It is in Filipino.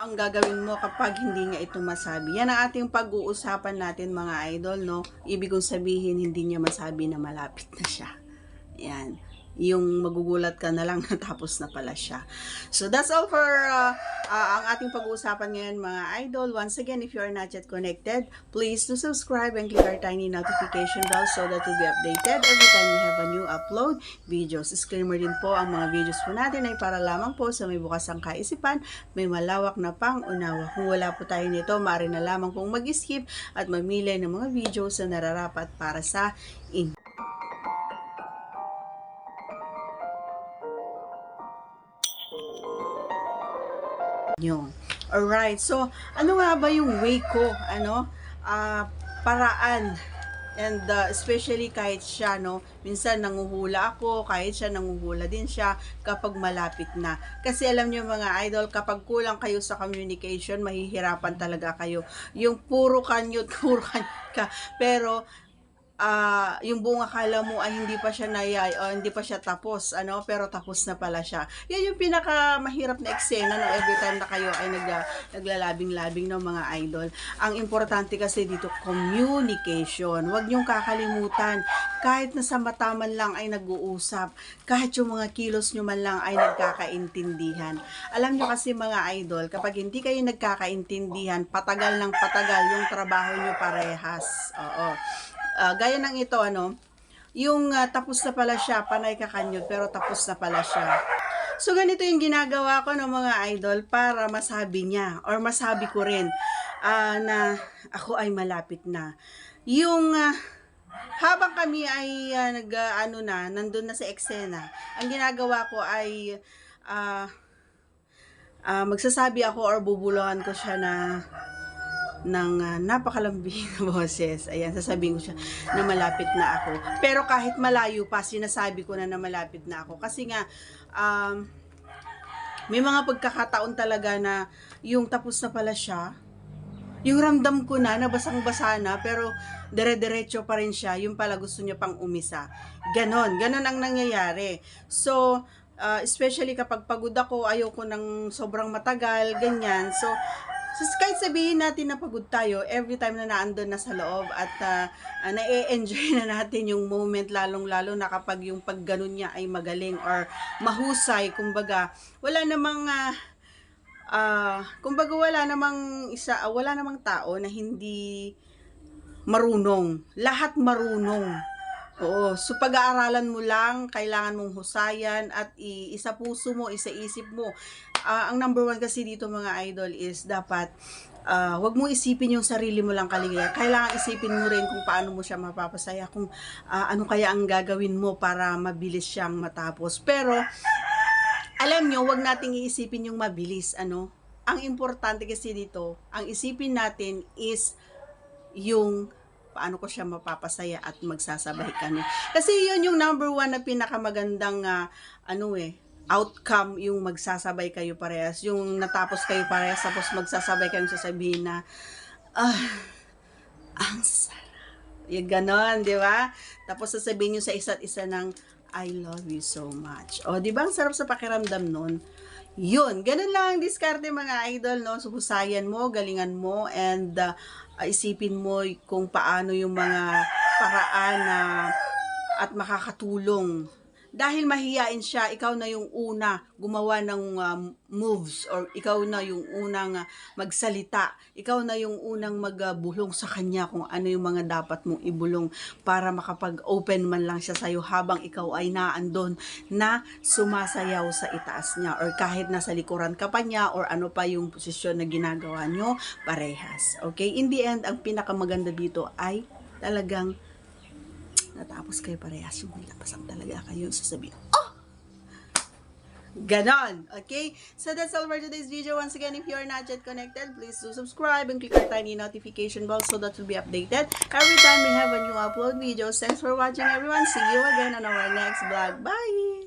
ang gagawin mo kapag hindi niya ito masabi? Yan ang ating pag-uusapan natin mga idol, no? Ibig kong sabihin, hindi niya masabi na malapit na siya. Yan. Yung magugulat ka na lang natapos na pala siya. So that's all for ang ating pag-uusapan ngayon mga idol. Once again, if you are not yet connected, please do subscribe and click our tiny notification bell so that you'll be updated every time we have a new upload videos. Disclaimer din po, ang mga videos po natin ay para lamang po sa may bukas ang kaisipan, may malawak na pang-unawa. Kung wala po tayo nito, maaari na lamang pong mag-skip at mamili ng mga videos na nararapat para sa inyo. Alright, so ano nga ba yung way ko, paraan, and especially kahit siya, no, minsan nanguhula ako, kahit siya nanguhula din siya kapag malapit na. Kasi alam niyo mga idol, kapag kulang kayo sa communication, mahihirapan talaga kayo. Yung puro kanyot ka, pero yung buong akala mo ay hindi pa siya hindi pa siya tapos, pero tapos na pala siya. Yan yung pinaka mahirap na eksena, no, every time na kayo ay naglalabing-labing, no, mga idol. Ang importante kasi dito, communication. Huwag niyong kakalimutan, kahit na sa mata man lang ay nag-uusap, kahit yung mga kilos niyo man lang ay nagkakaintindihan. Alam niyo kasi mga idol, kapag hindi kayo nagkakaintindihan, patagal ng patagal yung trabaho niyo parehas. Oo. Gaya ng ito, yung tapos na pala siya, panay kakanyod, pero tapos na pala siya. So, ganito yung ginagawa ko ng mga idol para masabi niya, or masabi ko rin, na ako ay malapit na. Yung, habang kami ay, nandun na sa eksena, ang ginagawa ko ay, magsasabi ako or bubuluhan ko siya ng napakalambing na boses. Ayan, sasabihin ko siya na malapit na ako. Pero kahit malayo pa, sinasabi ko na malapit na ako. Kasi nga, may mga pagkakataon talaga na yung tapos na pala siya, yung ramdam ko na, basang-basa na, pero dire-diretso pa rin siya, yung pala gusto niya pang umisa. Ganon ang nangyayari. So, especially kapag pagod ako, ayoko ng sobrang matagal, ganyan. So, kahit sabihin natin na pagod tayo, every time na naandun na sa loob at na-enjoy na natin yung moment, lalong-lalo na kapag yung pagganon niya ay magaling or mahusay, kumbaga, wala namang wala namang tao na hindi marunong. Lahat marunong. Oo, so pag-aaralan mo lang, kailangan mong husayan at isa puso mo, isa isip mo. Ang number one kasi dito mga idol is dapat wag mo isipin yung sarili mo lang kaligaya. Kailangan isipin mo rin kung paano mo siya mapapasaya, kung ano kaya ang gagawin mo para mabilis siyang matapos. Pero alam nyo, wag nating iisipin yung mabilis, Ang importante kasi dito, ang isipin natin is yung paano ko siya mapapasaya at magsasabay kami. Kasi yun yung number one na pinakamagandang outcome, yung magsasabay kayo parehas. Yung natapos kayo parehas, tapos magsasabay kayo sasabihin na, ang sarap. Yung ganon, di ba? Tapos sasabihin nyo sa isa't isa ng, I love you so much. O, di ba? Ang sarap sa pakiramdam nun. Yun, ganun lang ang diskarte mga idol, no? So, husayan mo, galingan mo, and isipin mo kung paano yung mga paraan at makakatulong. Dahil mahiyain siya, ikaw na yung una gumawa ng moves, or ikaw na yung unang magsalita, ikaw na yung unang magbulong sa kanya kung ano yung mga dapat mong ibulong para makapag-open man lang siya sa'yo habang ikaw ay naandon na sumasayaw sa itaas niya, or kahit nasa likuran ka pa niya, or ano pa yung posisyon na ginagawa nyo parehas. Okay? In the end, ang pinakamaganda dito ay talagang natapos kayo parehas, yung nilapasang talaga kayo, sasabihin, ganon. Okay? So that's all for today's video. Once again, if you are not yet connected, please do subscribe and click our tiny notification bell so that you'll be updated every time we have a new upload videos. Thanks for watching, everyone. See you again on our next vlog. Bye!